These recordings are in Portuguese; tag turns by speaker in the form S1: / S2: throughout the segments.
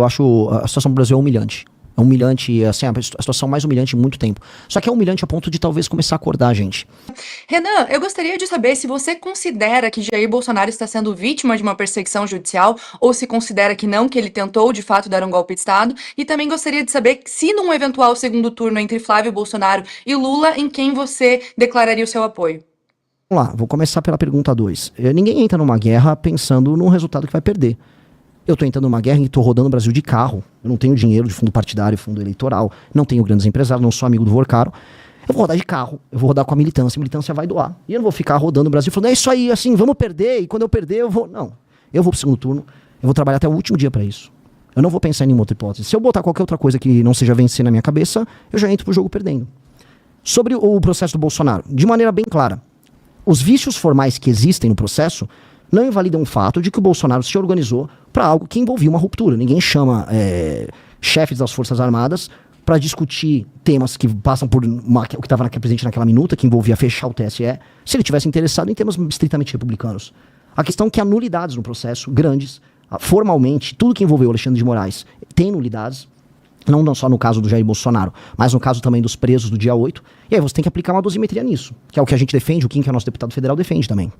S1: Eu acho a situação do Brasil é humilhante. É humilhante, assim, a situação mais humilhante em muito tempo. Só que é humilhante a ponto de talvez começar a acordar a gente.
S2: Renan, eu gostaria de saber se você considera que Jair Bolsonaro está sendo vítima de uma perseguição judicial ou se considera que não, que ele tentou de fato dar um golpe de Estado. E também gostaria de saber se num eventual segundo turno entre Flávio Bolsonaro e Lula, em quem você declararia o seu apoio.
S1: Vamos lá, vou começar pela pergunta 2. Ninguém entra numa guerra pensando num resultado que vai perder. Eu estou entrando numa guerra e estou rodando o Brasil de carro. Eu não tenho dinheiro de fundo partidário, fundo eleitoral, não tenho grandes empresários, não sou amigo do Vorcaro. Eu vou rodar de carro, eu vou rodar com a militância vai doar. E eu não vou ficar rodando o Brasil falando, é isso aí, assim, vamos perder, e quando eu perder eu vou... Não, eu vou pro segundo turno, eu vou trabalhar até o último dia para isso. Eu não vou pensar em nenhuma outra hipótese. Se eu botar qualquer outra coisa que não seja vencer na minha cabeça, eu já entro pro jogo perdendo. Sobre o processo do Bolsonaro, de maneira bem clara, os vícios formais que existem no processo não invalidam o fato de que o Bolsonaro se organizou para algo que envolvia uma ruptura. Ninguém chama chefes das Forças Armadas para discutir temas que passam por o que estava presente naquela minuta, que envolvia fechar o TSE, se ele tivesse interessado em temas estritamente republicanos. A questão é que há nulidades no processo, grandes. Formalmente, tudo que envolveu Alexandre de Moraes tem nulidades, não só no caso do Jair Bolsonaro, mas no caso também dos presos do dia 8. E aí você tem que aplicar uma dosimetria nisso, que é o que a gente defende, o Kim, que é o nosso deputado federal, defende também.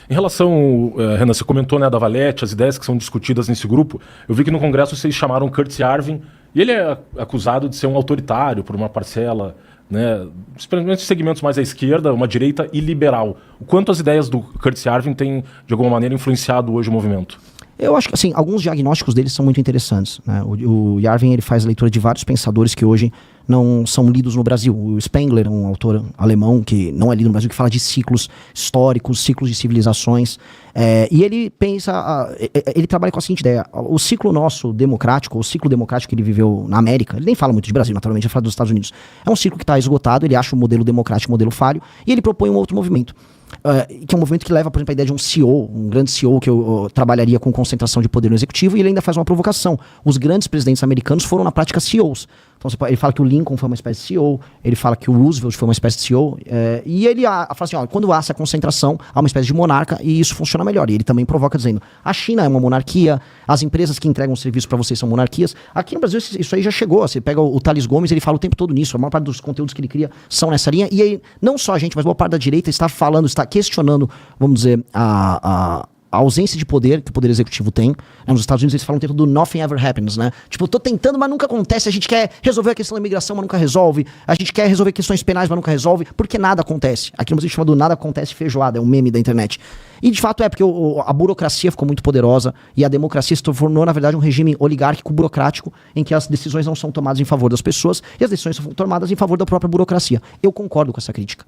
S3: Em relação, Renan, você comentou, né, da Valete, as ideias que são discutidas nesse grupo. Eu vi que no Congresso vocês chamaram Curtis Yarvin, e ele é acusado de ser um autoritário por uma parcela, né, principalmente segmentos mais à esquerda, uma direita iliberal. O quanto as ideias do Curtis Yarvin têm, de alguma maneira, influenciado hoje o movimento?
S1: Eu acho que, assim, alguns diagnósticos deles são muito interessantes, né? O Yarvin, ele faz a leitura de vários pensadores que hoje não são lidos no Brasil. O Spengler, um autor alemão que não é lido no Brasil, que fala de ciclos históricos, ciclos de civilizações. E ele pensa, ele trabalha com a seguinte ideia: o ciclo nosso democrático, o ciclo democrático que ele viveu na América, ele nem fala muito de Brasil, naturalmente, ele fala dos Estados Unidos. É um ciclo que está esgotado, ele acha o modelo democrático um modelo falho, e ele propõe um outro movimento. Que é um movimento que leva, por exemplo, a ideia de um CEO, um grande CEO que eu trabalharia com concentração de poder no executivo, e ele ainda faz uma provocação. Os grandes presidentes americanos foram, na prática, CEOs. Então, ele fala que o Lincoln foi uma espécie de CEO, ele fala que o Roosevelt foi uma espécie de CEO, e ele fala assim, ó, quando há essa concentração, há uma espécie de monarca, e isso funciona melhor. E ele também provoca dizendo, a China é uma monarquia, as empresas que entregam serviço para vocês são monarquias. Aqui no Brasil isso aí já chegou. Você pega o Thales Gomes, ele fala o tempo todo nisso, a maior parte dos conteúdos que ele cria são nessa linha, e aí, não só a gente, mas boa parte da direita está falando, está questionando, vamos dizer, a ausência de poder que o poder executivo tem. Nos Estados Unidos eles falam o tempo do nothing ever happens, né? Tipo, eu tô tentando, mas nunca acontece. A gente quer resolver a questão da imigração, mas nunca resolve. A gente quer resolver questões penais, mas nunca resolve, porque nada acontece. Aqui no Brasil chama do nada acontece feijoada, é um meme da internet. E de fato porque a burocracia ficou muito poderosa e a democracia se tornou, na verdade, um regime oligárquico burocrático em que as decisões não são tomadas em favor das pessoas e as decisões são tomadas em favor da própria burocracia. Eu concordo com essa crítica.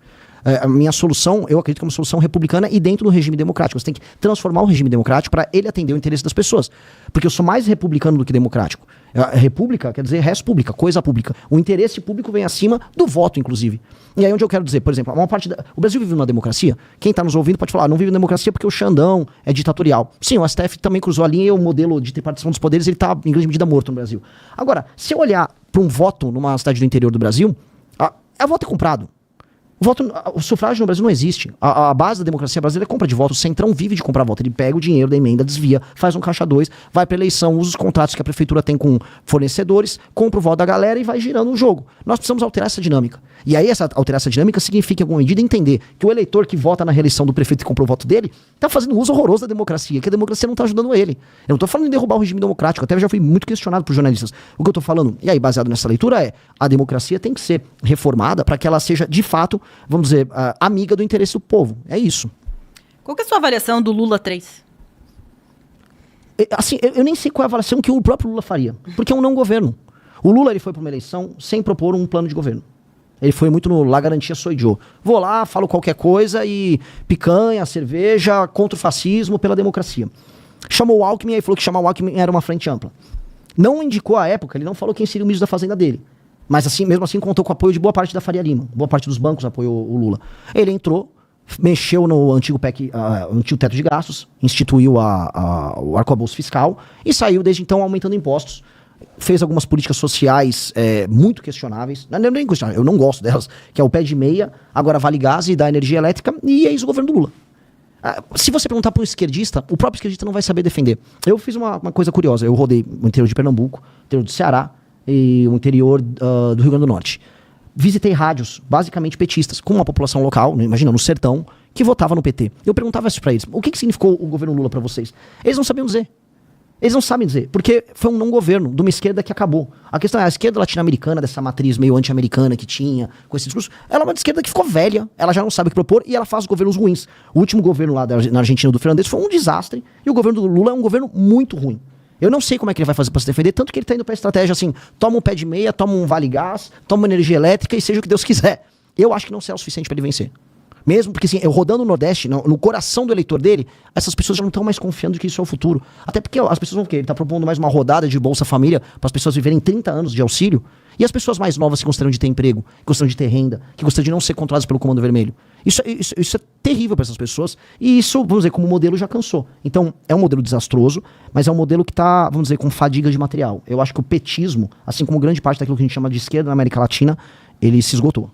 S1: A minha solução, eu acredito que é uma solução republicana e dentro do regime democrático. Você tem que transformar o regime democrático para ele atender o interesse das pessoas. Porque eu sou mais republicano do que democrático. A república quer dizer res pública, coisa pública. O interesse público vem acima do voto, inclusive. E aí onde eu quero dizer, por exemplo, o Brasil vive numa democracia. Quem está nos ouvindo pode falar, não vive na democracia porque o Xandão é ditatorial. Sim, o STF também cruzou a linha e o modelo de tripartição dos poderes, ele está, em grande medida, morto no Brasil. Agora, se eu olhar para um voto numa cidade do interior do Brasil, a voto é comprado. O sufrágio no Brasil não existe. A base da democracia brasileira é compra de voto. O Centrão vive de comprar voto. Ele pega o dinheiro da emenda, desvia, faz um caixa 2, vai pra eleição, usa os contratos que a prefeitura tem com fornecedores, compra o voto da galera e vai girando o jogo. Nós precisamos alterar essa dinâmica. E aí alterar essa dinâmica significa, em alguma medida, entender que o eleitor que vota na reeleição do prefeito que comprou o voto dele tá fazendo uso horroroso da democracia, que a democracia não tá ajudando ele. Eu não tô falando em derrubar o regime democrático, até já fui muito questionado por jornalistas. O que eu tô falando, e aí baseado nessa leitura, a democracia tem que ser reformada para que ela seja, de fato, vamos dizer, amiga do interesse do povo. É isso.
S4: Qual que é a sua avaliação do Lula 3?
S1: Assim, eu nem sei qual é a avaliação que o próprio Lula faria, porque é um não governo. O Lula, ele foi para uma eleição sem propor um plano de governo. Ele foi muito no La Garantia Sou Joe. Vou lá, falo qualquer coisa e picanha, cerveja, contra o fascismo, pela democracia. Chamou o Alckmin, aí falou que chamar o Alckmin era uma frente ampla. Não indicou à época, ele não falou quem seria o ministro da Fazenda dele. Mas assim, mesmo assim contou com o apoio de boa parte da Faria Lima. Boa parte dos bancos apoiou o Lula. Ele entrou, mexeu no antigo PEC, antigo teto de gastos, instituiu o arcabouço fiscal e saiu desde então aumentando impostos. Fez algumas políticas sociais muito questionáveis. Não, nem questionáveis, eu não gosto delas. Que é o pé de meia, agora Vale Gás e da energia elétrica, e é isso o governo do Lula. Se você perguntar para um esquerdista, o próprio esquerdista não vai saber defender. Eu fiz uma coisa curiosa. Eu rodei o interior de Pernambuco, o interior do Ceará e o interior do Rio Grande do Norte. Visitei rádios, basicamente petistas, com uma população local, imagina, no sertão, que votava no PT. Eu perguntava isso para eles. O que significou o governo Lula para vocês? Eles não sabiam dizer. Eles não sabem dizer, porque foi um não governo de uma esquerda que acabou. A questão é, a esquerda latino-americana, dessa matriz meio anti-americana que tinha, com esse discurso, ela é uma esquerda que ficou velha, ela já não sabe o que propor e ela faz governos ruins. O último governo lá na Argentina do Fernandes foi um desastre e o governo do Lula é um governo muito ruim. Eu não sei como é que ele vai fazer pra se defender, tanto que ele tá indo pra estratégia assim, toma um pé de meia, toma um vale gás, toma uma energia elétrica e seja o que Deus quiser. Eu acho que não será o suficiente pra ele vencer. Mesmo porque, assim, eu rodando no Nordeste, no coração do eleitor dele, essas pessoas já não estão mais confiando que isso é o futuro. Até porque as pessoas vão o quê? Ele tá propondo mais uma rodada de Bolsa Família para as pessoas viverem 30 anos de auxílio. E as pessoas mais novas que gostariam de ter emprego, que gostariam de ter renda, que gostariam de não ser controladas pelo Comando Vermelho. Isso é terrível para essas pessoas. E isso, vamos dizer, como modelo já cansou. Então, é um modelo desastroso, mas é um modelo que tá, vamos dizer, com fadiga de material. Eu acho que o petismo, assim como grande parte daquilo que a gente chama de esquerda na América Latina, ele se esgotou.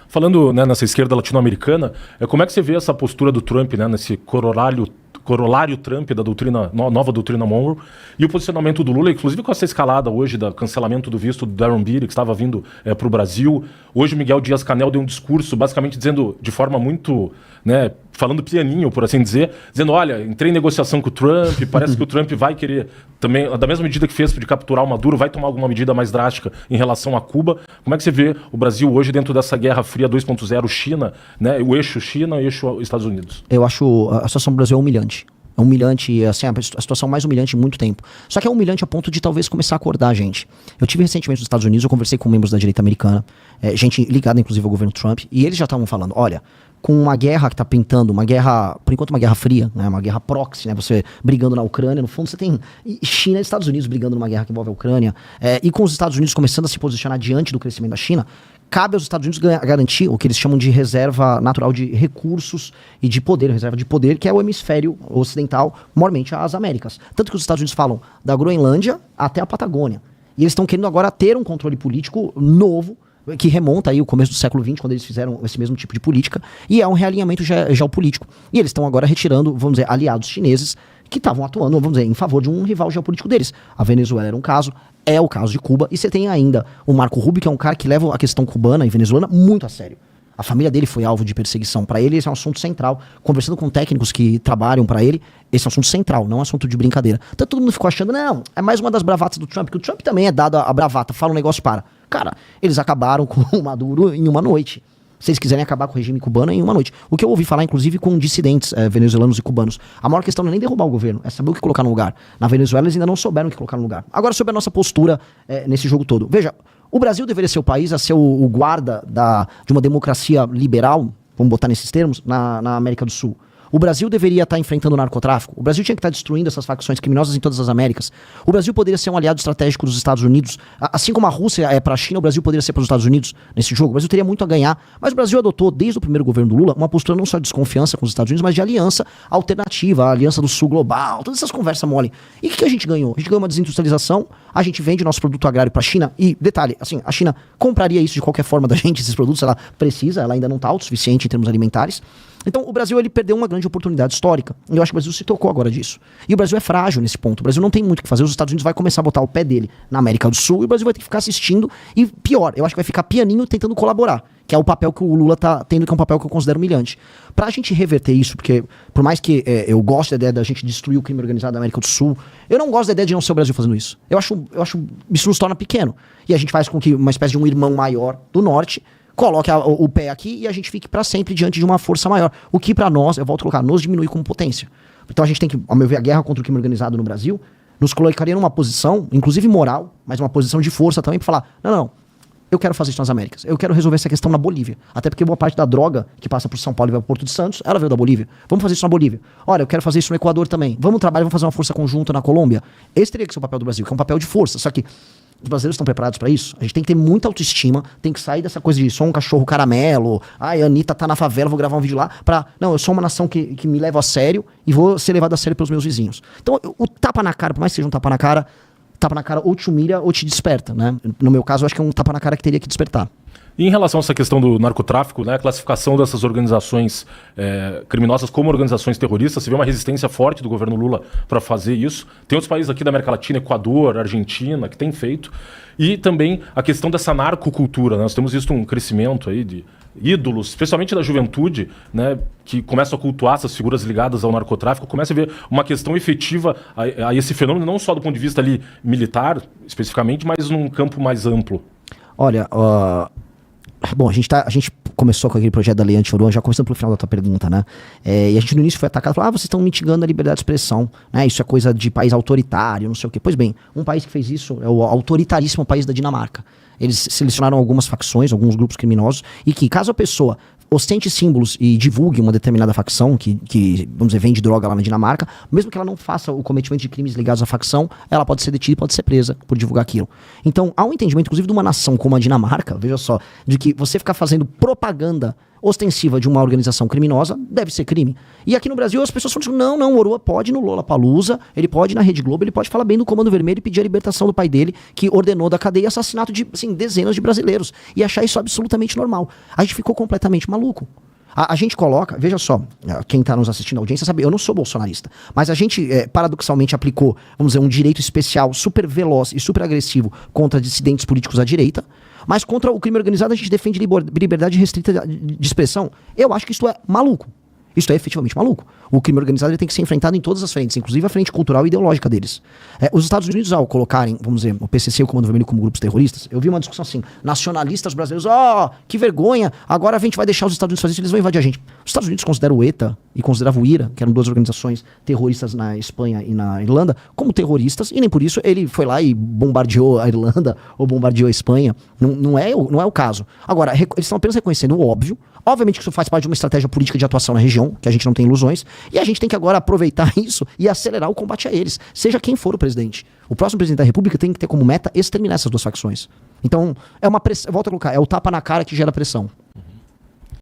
S3: Falando, né, nessa esquerda latino-americana, como é que você vê essa postura do Trump, né, nesse corolário Trump da nova doutrina Monroe, e o posicionamento do Lula, inclusive com essa escalada hoje do cancelamento do visto do Darren Beattie, que estava vindo para o Brasil. Hoje o Miguel Dias-Canel deu um discurso basicamente dizendo, de forma muito, né, falando pianinho, por assim dizer, dizendo, olha, entrei em negociação com o Trump, parece que o Trump vai querer também, da mesma medida que fez de capturar o Maduro, vai tomar alguma medida mais drástica em relação a Cuba. Como é que você vê o Brasil hoje dentro dessa Guerra Fria 2.0 China, né, o eixo China e o eixo Estados Unidos? Eu
S1: acho a situação do Brasil humilhante. É humilhante, assim, a situação mais humilhante em muito tempo. Só que é humilhante a ponto de talvez começar a acordar a gente. Eu tive recentemente nos Estados Unidos, eu conversei com membros da direita americana, gente ligada inclusive ao governo Trump, e eles já estavam falando, olha, com uma guerra que está pintando, uma guerra, por enquanto uma guerra fria, né, uma guerra proxy, né, você brigando na Ucrânia, no fundo você tem China e Estados Unidos brigando numa guerra que envolve a Ucrânia, e com os Estados Unidos começando a se posicionar diante do crescimento da China, cabe aos Estados Unidos garantir o que eles chamam de reserva natural de recursos e de poder, reserva de poder, que é o hemisfério ocidental, maiormente as Américas. Tanto que os Estados Unidos falam da Groenlândia até a Patagônia. E eles estão querendo agora ter um controle político novo, que remonta aí o começo do século XX, quando eles fizeram esse mesmo tipo de política, e é um realinhamento geopolítico. E eles estão agora retirando, vamos dizer, aliados chineses que estavam atuando, vamos dizer, em favor de um rival geopolítico deles. A Venezuela era um caso, é o caso de Cuba, e você tem ainda o Marco Rubio, que é um cara que leva a questão cubana e venezuelana muito a sério. A família dele foi alvo de perseguição. Para ele, esse é um assunto central. Conversando com técnicos que trabalham para ele, esse é um assunto central, não é um assunto de brincadeira. Então todo mundo ficou achando, não, é mais uma das bravatas do Trump, que o Trump também é dado a bravata, fala um negócio para. Cara, eles acabaram com o Maduro em uma noite. Se eles quiserem acabar com o regime cubano, em uma noite. O que eu ouvi falar, inclusive, com dissidentes venezuelanos e cubanos. A maior questão não é nem derrubar o governo, é saber o que colocar no lugar. Na Venezuela, eles ainda não souberam o que colocar no lugar. Agora, sobre a nossa postura nesse jogo todo. Veja, o Brasil deveria ser o país a ser o guarda de uma democracia liberal, vamos botar nesses termos, na América do Sul. O Brasil deveria estar enfrentando o narcotráfico. O Brasil tinha que estar destruindo essas facções criminosas em todas as Américas. O Brasil poderia ser um aliado estratégico dos Estados Unidos. Assim como a Rússia é para a China, o Brasil poderia ser para os Estados Unidos nesse jogo. O Brasil teria muito a ganhar. Mas o Brasil adotou, desde o primeiro governo do Lula, uma postura não só de desconfiança com os Estados Unidos, mas de aliança alternativa, a aliança do Sul global, todas essas conversas mole. E o que a gente ganhou? A gente ganhou uma desindustrialização, a gente vende nosso produto agrário para a China. E, detalhe, assim, a China compraria isso de qualquer forma da gente, esses produtos, ela precisa, ela ainda não está autossuficiente em termos alimentares. Então o Brasil ele perdeu uma grande oportunidade histórica. E eu acho que o Brasil se tocou agora disso. E o Brasil é frágil nesse ponto. O Brasil não tem muito o que fazer. Os Estados Unidos vai começar a botar o pé dele na América do Sul e o Brasil vai ter que ficar assistindo. E pior, eu acho que vai ficar pianinho tentando colaborar. Que é o papel que o Lula tá tendo, que é um papel que eu considero humilhante. Pra gente reverter isso, porque por mais que eu goste da ideia da gente destruir o crime organizado da América do Sul, eu não gosto da ideia de não ser o Brasil fazendo isso. Eu acho isso nos torna pequeno. E a gente faz com que uma espécie de um irmão maior do norte coloque o pé aqui e a gente fique pra sempre diante de uma força maior. O que pra nós, eu volto a colocar, nos diminui como potência. Então a gente tem que, ao meu ver, a guerra contra o crime organizado no Brasil nos colocaria numa posição, inclusive moral, mas uma posição de força também pra falar, não, eu quero fazer isso nas Américas. Eu quero resolver essa questão na Bolívia. Até porque boa parte da droga que passa por São Paulo e vai para Porto de Santos, ela veio da Bolívia. Vamos fazer isso na Bolívia. Olha, eu quero fazer isso no Equador também. Vamos trabalhar, vamos fazer uma força conjunta na Colômbia. Esse teria que ser o papel do Brasil, que é um papel de força. Só que os brasileiros estão preparados para isso? A gente tem que ter muita autoestima, tem que sair dessa coisa de sou um cachorro caramelo, ai, a Anitta tá na favela, vou gravar um vídeo lá, não, eu sou uma nação que me leva a sério e vou ser levado a sério pelos meus vizinhos. Então, o tapa na cara, por mais que seja um tapa na cara ou te humilha ou te desperta, né? No meu caso, eu acho que é um tapa na cara que teria que despertar.
S3: E em relação a essa questão do narcotráfico, né, a classificação dessas organizações criminosas como organizações terroristas, você vê uma resistência forte do governo Lula para fazer isso. Tem outros países aqui da América Latina, Equador, Argentina, que têm feito. E também a questão dessa narcocultura, né? Nós temos visto um crescimento aí de ídolos, especialmente da juventude, né, que começam a cultuar essas figuras ligadas ao narcotráfico, começa a ver uma questão efetiva a esse fenômeno, não só do ponto de vista ali militar, especificamente, mas num campo mais amplo.
S1: Olha, bom, a gente começou com aquele projeto da Lei Anti-Ouro, já começando pelo final da tua pergunta, né? E a gente no início foi atacado, falou, vocês estão mitigando a liberdade de expressão, né? Isso é coisa de país autoritário, não sei o quê. Pois bem, um país que fez isso é o autoritaríssimo país da Dinamarca. Eles selecionaram algumas facções, alguns grupos criminosos, e que caso a pessoa ostente símbolos e divulgue uma determinada facção que, vamos dizer, vende droga lá na Dinamarca, mesmo que ela não faça o cometimento de crimes ligados à facção, ela pode ser detida e pode ser presa por divulgar aquilo. Então, há um entendimento, inclusive, de uma nação como a Dinamarca, veja só, de que você ficar fazendo propaganda ostensiva de uma organização criminosa deve ser crime. E aqui no Brasil as pessoas falam, não, o Oruan pode ir no Lollapalooza, ele pode ir na Rede Globo, ele pode falar bem do Comando Vermelho e pedir a libertação do pai dele, que ordenou da cadeia assassinato de, assim, dezenas de brasileiros, e achar isso absolutamente normal. A gente ficou completamente maluco. A gente coloca, veja só, quem está nos assistindo, a audiência sabe, eu não sou bolsonarista, mas a gente paradoxalmente aplicou, vamos dizer, um direito especial super veloz e super agressivo contra dissidentes políticos à direita, mas contra o crime organizado a gente defende liberdade restrita de expressão. Eu acho que isso é maluco. Isso é efetivamente maluco. O crime organizado ele tem que ser enfrentado em todas as frentes, inclusive a frente cultural e ideológica deles. Os Estados Unidos, ao colocarem, vamos dizer, o PCC e o Comando Vermelho como grupos terroristas, eu vi uma discussão assim, nacionalistas brasileiros, que vergonha, agora a gente vai deixar os Estados Unidos fazer isso, eles vão invadir a gente. Os Estados Unidos consideram o ETA e consideravam o IRA, que eram duas organizações terroristas na Espanha e na Irlanda, como terroristas, e nem por isso ele foi lá e bombardeou a Irlanda ou bombardeou a Espanha. Não é o caso. Agora, eles estão apenas reconhecendo o óbvio. Obviamente que isso faz parte de uma estratégia política de atuação na região, que a gente não tem ilusões, e a gente tem que agora aproveitar isso e acelerar o combate a eles, seja quem for o presidente. O próximo presidente da República tem que ter como meta exterminar essas duas facções. Então, é uma pressão, volto a colocar, é o tapa na cara que gera pressão.